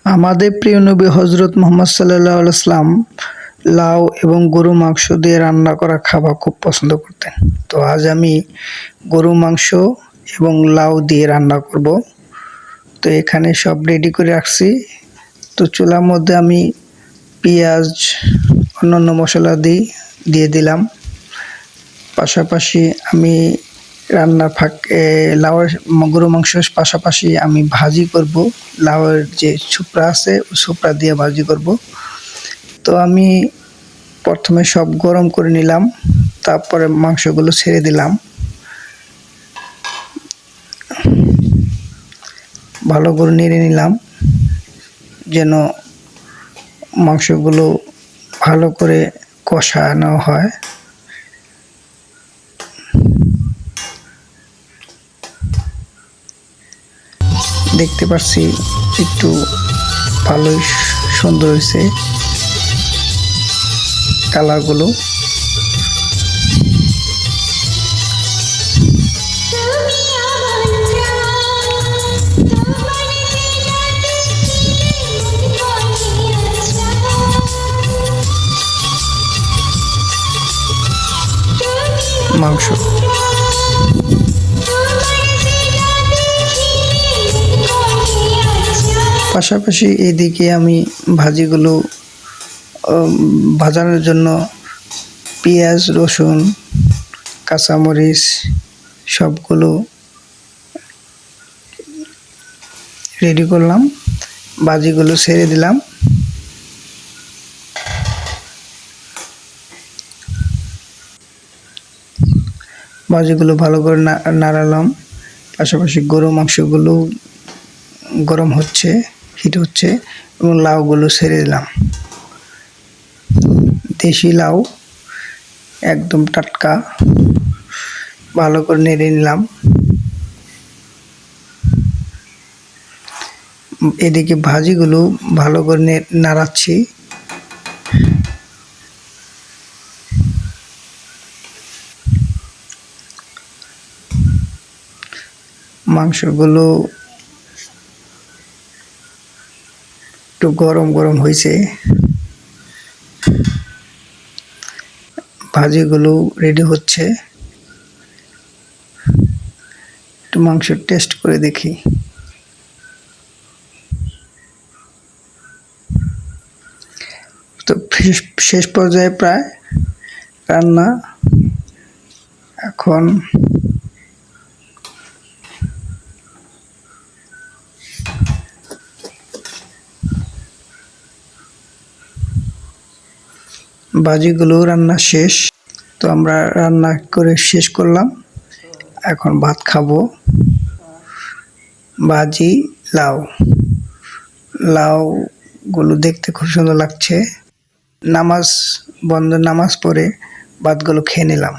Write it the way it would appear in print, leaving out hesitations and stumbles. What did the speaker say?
আমাদের প্রিয় নবী হজরত মুহাম্মদ সাল্লাল্লাহু আলাইহি ওয়াসাল্লাম লাউ এবং গরু মাংস দিয়ে রান্না করা খাবার খুব পছন্দ করতেন। তো আজ আমি গরু মাংস এবং লাউ দিয়ে রান্না করব। তো এখানে সব রেডি করে রাখছি। তো চুলার মধ্যে আমি পেঁয়াজ অন্যান্য মশলা দিয়ে দিলাম। পাশাপাশি আমি রান্নার ফাঁকে গরু মাংসের পাশাপাশি আমি ভাজি করব। লাউয়ের যে ছোবড়া আছে ওই ছোবড়া দিয়ে ভাজি করব। তো আমি প্রথমে সব গরম করে নিলাম, তারপরে মাংসগুলো ছেড়ে দিলাম। ভালো করে নেড়ে নিলাম যেন মাংসগুলো ভালো করে কষানো হয়। দেখতে পাচ্ছি একটু ভালোই সুন্দর হয়েছে কালারগুলো। মাংস পাশাপাশি এদিকে আমি ভাজিগুলো ভাজানোর জন্য পেঁয়াজ, রসুন, কাঁচামরিচ সবগুলো রেডি করলাম। ভাজিগুলো ছেড়ে দিলাম। ভাজিগুলো ভালো করে নাড়ালাম। পাশাপাশি গরু মাংসগুলো গরম হচ্ছে, হিট হচ্ছে এবং লাউগুলো ছেড়ে দিলাম। দেশি লাউ একদম টাটকা, ভালো করে নেড়ে নিলাম। এদিকে ভাজিগুলো ভালো করে নাড়াচ্ছি। মাংসগুলো একটু গরম গরম হয়েছে। ভাজিগুলো রেডি হচ্ছে। একটু মাংস টেস্ট করে দেখি। তো শেষ পর্যায়ে প্রায় রান্না। এখন ভাজিগুলো রান্না শেষ। তো আমরা রান্না করে শেষ করলাম। এখন ভাত খাবো। ভাজি, লাউগুলো দেখতে খুব সুন্দর লাগছে। নামাজ পড়ে ভাতগুলো খেয়ে নিলাম।